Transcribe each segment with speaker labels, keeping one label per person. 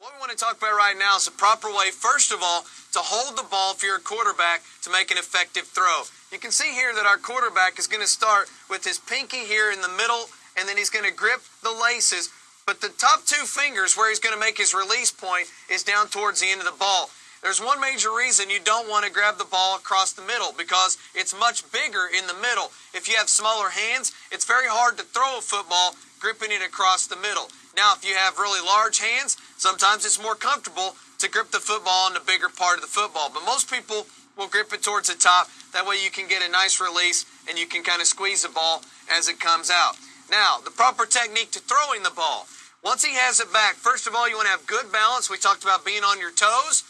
Speaker 1: What we want to talk about right now is the proper way, first of all, to hold the ball if you're a quarterback to make an effective throw. You can see here that our quarterback is going to start with his pinky here in the middle, and then he's going to grip the laces. But the top two fingers where he's going to make his release point is down towards the end of the ball. There's one major reason you don't want to grab the ball across the middle, because it's much bigger in the middle. If you have smaller hands, it's very hard to throw a football gripping it across the middle. Now, if you have really large hands, sometimes it's more comfortable to grip the football in the bigger part of the football. But most people will grip it towards the top. That way you can get a nice release and you can kind of squeeze the ball as it comes out. Now, the proper technique to throwing the ball. Once he has it back, first of all, you want to have good balance. We talked about being on your toes.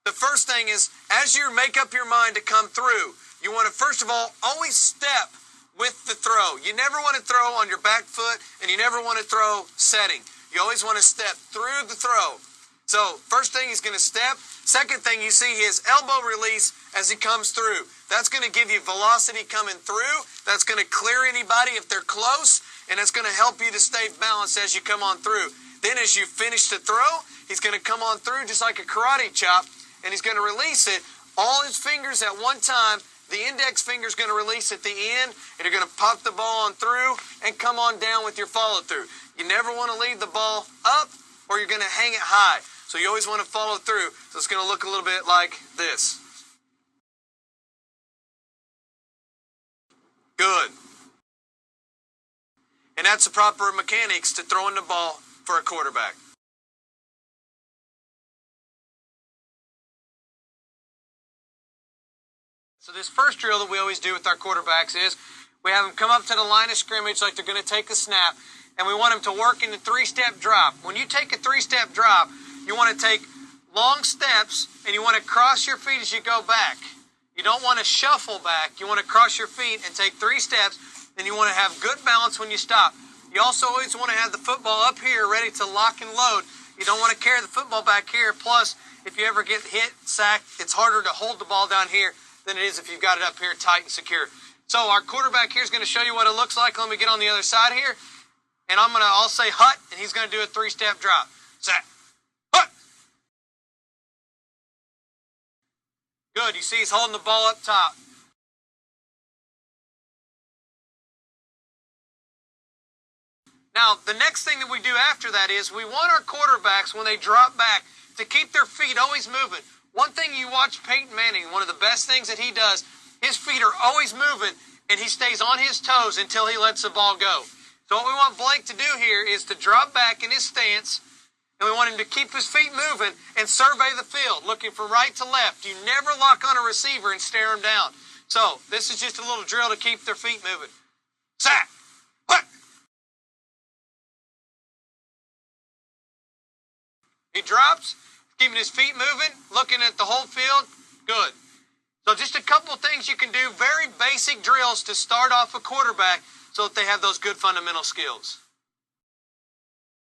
Speaker 1: The first thing is, as you make up your mind to come through, you want to, first of all, always step with the throw. You never want to throw on your back foot, and you never want to throw setting. You always want to step through the throw. So, first thing, he's going to step. Second thing, you see his elbow release as he comes through. That's going to give you velocity coming through. That's going to clear anybody if they're close, and it's going to help you to stay balanced as you come on through. Then as you finish the throw, he's going to come on through just like a karate chop, and he's going to release it, all his fingers at one time. The index finger is going to release at the end, and you're going to pop the ball on through and come on down with your follow-through. You never want to leave the ball up, or you're going to hang it high. So you always want to follow through. So it's going to look a little bit like this. Good. And that's the proper mechanics to throwing the ball for a quarterback. So this first drill that we always do with our quarterbacks is we have them come up to the line of scrimmage like they're going to take a snap, and we want them to work in the three-step drop. When you take a three-step drop, you want to take long steps, and you want to cross your feet as you go back. You don't want to shuffle back. You want to cross your feet and take 3 steps, and you want to have good balance when you stop. You also always want to have the football up here ready to lock and load. You don't want to carry the football back here. Plus, if you ever get hit, sacked, it's harder to hold the ball down here than it is if you've got it up here tight and secure. So our quarterback here is going to show you what it looks like. Let me get on the other side here. And I'll say hut, and he's going to do a 3-step drop. Set. Hut. Good. You see he's holding the ball up top. Now, the next thing that we do after that is we want our quarterbacks, when they drop back, to keep their feet always moving. One thing you watch Peyton Manning, one of the best things that he does, his feet are always moving, and he stays on his toes until he lets the ball go. So what we want Blake to do here is to drop back in his stance, and we want him to keep his feet moving and survey the field, looking from right to left. You never lock on a receiver and stare him down. So this is just a little drill to keep their feet moving. Sack! What? He drops, keeping his feet moving, looking at the whole field. Good. So just a couple things you can do, very basic drills to start off a quarterback so that they have those good fundamental skills.